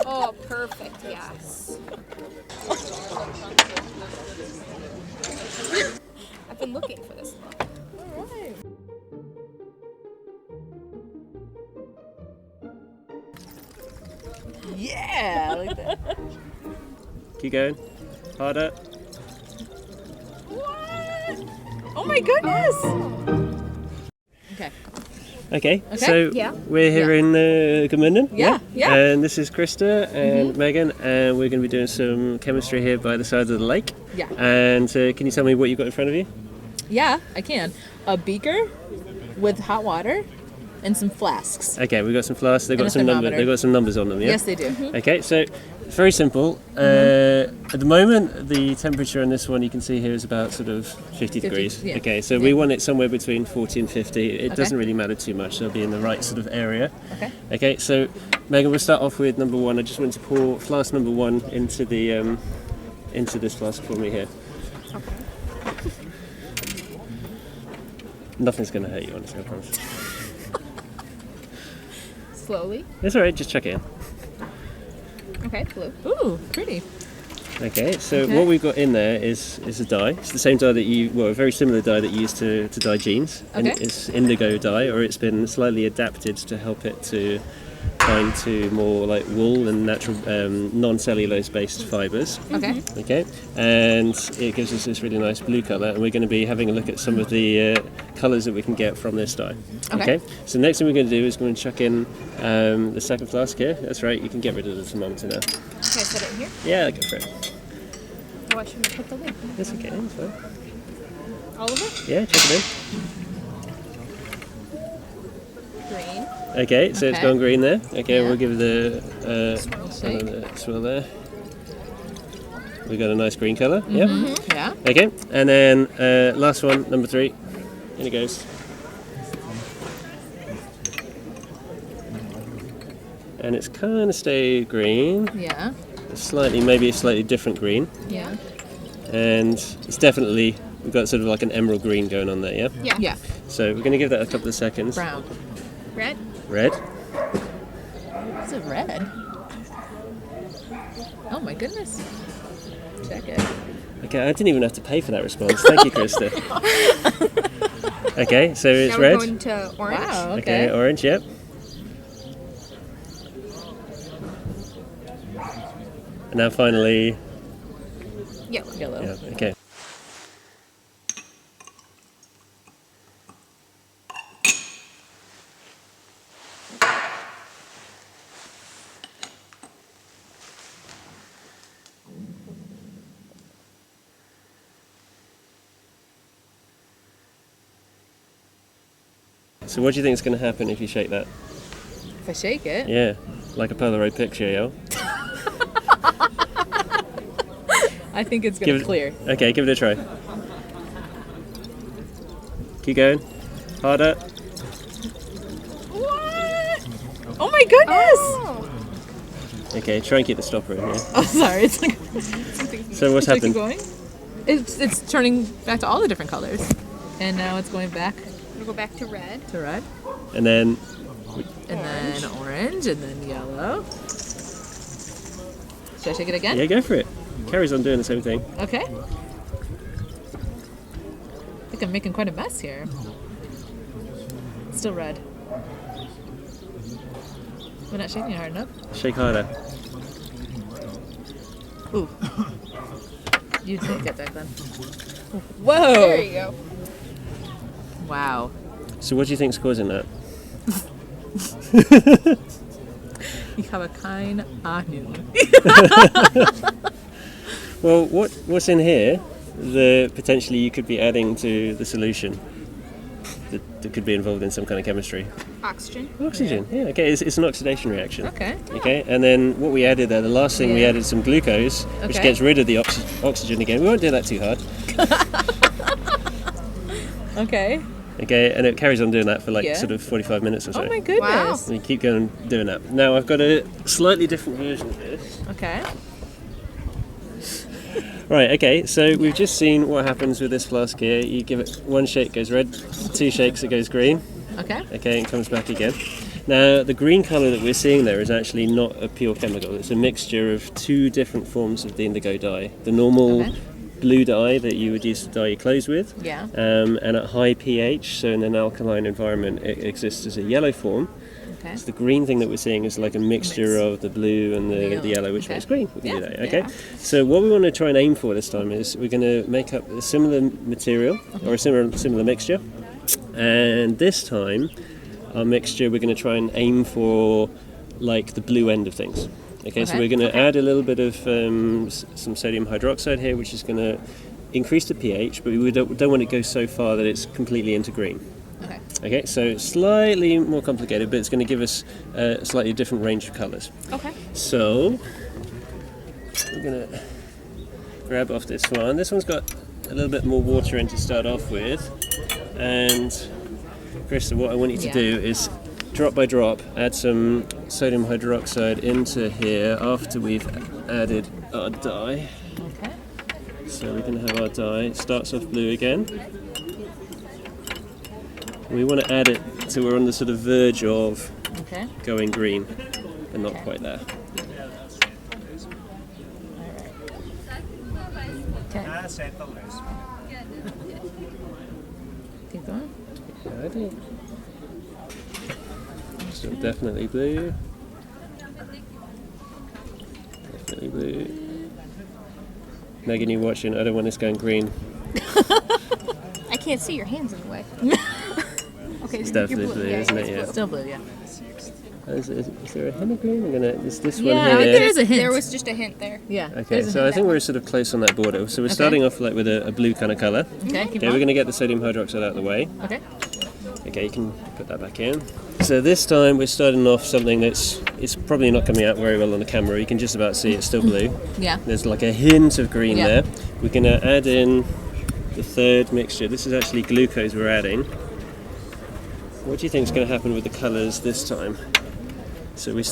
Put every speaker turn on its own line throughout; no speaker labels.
Oh, perfect, yes. I've been looking for this look.
All right. Yeah, I like that.
Keep going. Harder.
What? Oh my goodness! Okay.
Okay,
Okay,
so
yeah.
we're here in Gmunden.
Yeah, yeah.
And this is Krista and Megan, and we're going to be doing some chemistry here by the side of the lake.
Yeah.
And can you tell me what you've got in front of you?
Yeah, I can. A beaker with hot water and some flasks.
Okay, we've got some flasks. They've
And
got
a
some numbers.
thermometer.
They've got some numbers on them. Yeah.
Yes, they do.
Okay, so it's very simple. At the moment, the temperature on this one you can see here is about sort of 50 degrees.
yeah.
Okay, so we want it somewhere between 40 and 50. It
Okay.
doesn't really matter too much. They'll be in the right sort of area.
Okay.
Okay, so Megan, we'll start off with number one. I just want to pour flask number one into the into this flask for me here.
Okay.
Nothing's going to hurt you, honestly, I promise.
Slowly.
It's all right. Just chuck it in.
Okay, blue.
Ooh, pretty.
Okay, so
Okay.
what we've got in there is a dye. It's the same dye that a very similar dye that you use to dye jeans. And
Okay.
it's indigo dye, or it's been slightly adapted to help it to bind to more like wool and natural non-cellulose based fibres.
Okay.
Okay, and it gives us this really nice blue colour, and we're going to be having a look at some of the colours that we can get from this dye.
Okay.
So the next thing we're going to do is going to chuck in the second flask here. That's right, you can get rid of the thermometer now.
Can I set it in here?
Yeah, go for it.
Oh, I shouldn't have put the lid.
That's okay, that's fine.
All of it?
Yeah, chuck it
Green.
in. Okay, so it's
Okay.
gone green there. Okay,
Yeah.
we'll give the
Shake.
another swirl there. We've got a nice green colour. Yeah.
Yeah.
Okay, and then last one, number 3. In it goes. And it's kind of stayed green.
Yeah.
Maybe a slightly different green.
Yeah.
And it's definitely, we've got sort of like an emerald green going on there, yeah?
Yeah.
Yeah.
So we're going to give that a couple of seconds.
Brown.
Red.
Red.
Is it red? Oh my goodness. Check it.
Okay, I didn't even have to pay for that response. Thank you, Krista. Okay, so it's
Now
red.
we're going to orange.
Wow.
Okay,
Okay.
orange, yep. And now finally,
Yellow.
Yellow.
yeah, okay. So what do you think is going to happen if you shake that?
If I shake it.
Yeah, like a Polaroid picture, yo.
I think it's gonna clear.
Okay, give it a try. Keep going. Harder.
What? Oh my goodness!
Oh.
Okay, try and keep the stopper in here.
Oh, sorry. It's like,
So what's
should I keep
happened?
going? It's turning back to all the different colors, and now it's going back
We'll go back to red.
to red,
And then,
and then orange, and then yellow. Should I shake it again?
yeah, go for it. Carries on doing the same thing.
Okay. I think I'm making quite a mess here. It's still red. We're not shaking it hard enough.
Shake harder.
Ooh. You did get that then.
There
Whoa!
you go.
Wow.
So what do you think's causing that?
You have a kind anu.
Well, what's in here that potentially you could be adding to the solution that could be involved in some kind of chemistry?
Oxygen.
Oxygen. Yeah, okay, it's an oxidation reaction.
Okay.
Okay, and then what we added there, the last thing we
Yeah.
added some glucose, which
Okay.
gets rid of the oxygen again. We won't do that too hard.
Okay.
Okay, and it carries on doing that for like
Yeah.
sort of 45 minutes or so.
Oh my goodness.
And you keep going doing that. Now I've got a slightly different version of this.
Okay.
Right, okay, so we've just seen what happens with this flask here. You give it one shake, it goes red, 2 shakes, it goes green.
Okay.
Okay, and comes back again. Now, the green colour that we're seeing there is actually not a pure chemical. It's a mixture of two different forms of the indigo dye. The normal blue dye that you would use to dye your clothes with,
Yeah.
and at high pH, so in an alkaline environment, it exists as a yellow form.
Okay.
So the green thing that we're seeing is like a mixture of the blue and the yellow, which
Okay.
makes green. We can do
Yeah,
that, okay?
yeah.
So what we want to try and aim for this time is we're going to make up a similar material or a similar mixture, and this time our mixture we're going to try and aim for like the blue end of things. Okay, so
Okay,
we're going to
okay.
add a little bit of some sodium hydroxide here, which is going to increase the pH, but we don't want it to go so far that it's completely into green.
Okay.
Okay, so slightly more complicated, but it's going to give us a slightly different range of colours.
Okay.
So we're going to grab off this one. This one's got a little bit more water in to start off with, and Krista, what I want you to
Yeah.
do is drop by drop add some sodium hydroxide into here after we've added our dye.
Okay.
So we're going to have our dye. It starts off blue again. We want to add it so we're on the sort of verge of
Okay.
going green, but not quite there.
Okay. Keep going.
Ready? Still definitely blue. Definitely blue. Megan, you watching? I don't want this going green.
I can't see your hands in the way. Okay,
It's
you're
definitely blue,
Yeah,
isn't it?
it's
Yeah.
blue.
Still blue, yeah.
Is there a hint of green? Is this
Yeah,
one
I think
here?
there is a hint.
There was just a hint there.
Yeah.
Okay,
there's a
so I
hint.
think we're sort of close on that border. So we're starting off like with a blue kind of colour.
Okay, keep
Okay, we're
going.
going to get the sodium hydroxide out of the way.
Okay.
Okay, you can put that back in. So this time we're starting off something it's probably not coming out very well on the camera. You can just about see it's still blue.
Yeah.
There's like a hint of green
Yeah.
there. We're going to add in the third mixture. This is actually glucose we're adding. What do you think is going to happen with the colours this time? So we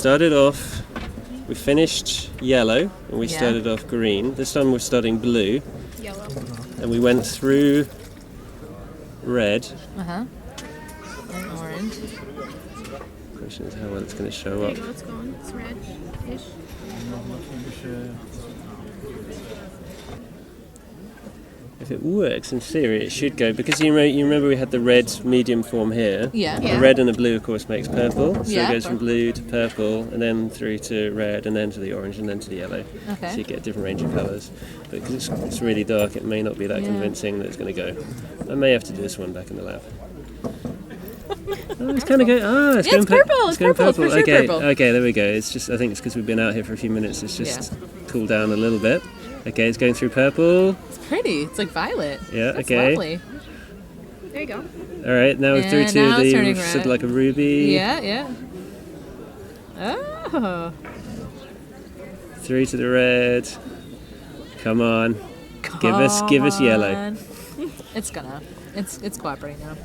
finished yellow and we
Yeah.
started off green. This time we're starting blue
Yellow.
and we went through red.
Uh-huh. And orange.
Question is how well it's going to show up.
There you go, it's gone. It's red-ish.
If it works, in theory, it should go, because you remember we had the red medium form here.
Yeah.
Yeah.
The red and the blue, of course, makes purple. So
Yeah.
it goes from blue to purple, and then through to red, and then to the orange, and then to the yellow.
Okay.
So you get a different range of colours. But because it's really dark, it may not be that
Yeah.
convincing that it's going to go. I may have to do this one back in the lab. Oh, it's kind of going. Oh, it's
Yeah,
going
it's purple. It's
going
purple. It's for sure
okay,
purple.
okay, there we go. It's just, I think it's because we've been out here for a few minutes. It's just cooled down a little bit. Okay, it's going through purple.
It's pretty. It's like violet.
Yeah,
That's
okay.
lovely.
There you go.
All right, now we're through
And
to
now it's
the
turning
sort of
red.
like a ruby.
Yeah, yeah. Oh.
Through to the red. Come on. Give us yellow.
on. It's cooperating now.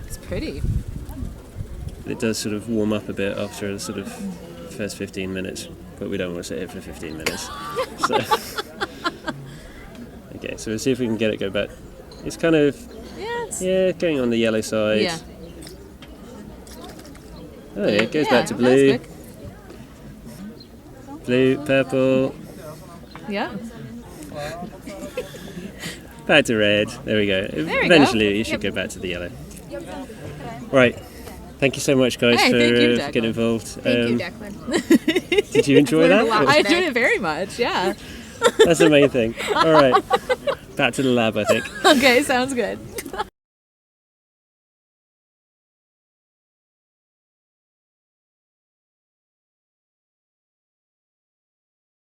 It's pretty.
It does sort of warm up a bit after the sort of first 15 minutes, but we don't want to sit here for 15 minutes. So. Okay, so we'll see if we can get it go back. It's kind of, going on the yellow side.
Yeah.
Oh yeah, it goes
Yeah,
back to
that's
blue.
quick.
Blue, purple,
Yeah.
back to red. There we go.
we go.
Eventually, you should go back to the yellow. Right. Thank you so much, guys,
Hey,
for
thank you,
getting involved.
Thank you, Declan.
Did you enjoy
Learned a
that?
lot.
I enjoyed it very much. Yeah.
That's the main thing. All right. Back to the lab, I think.
Okay, sounds good.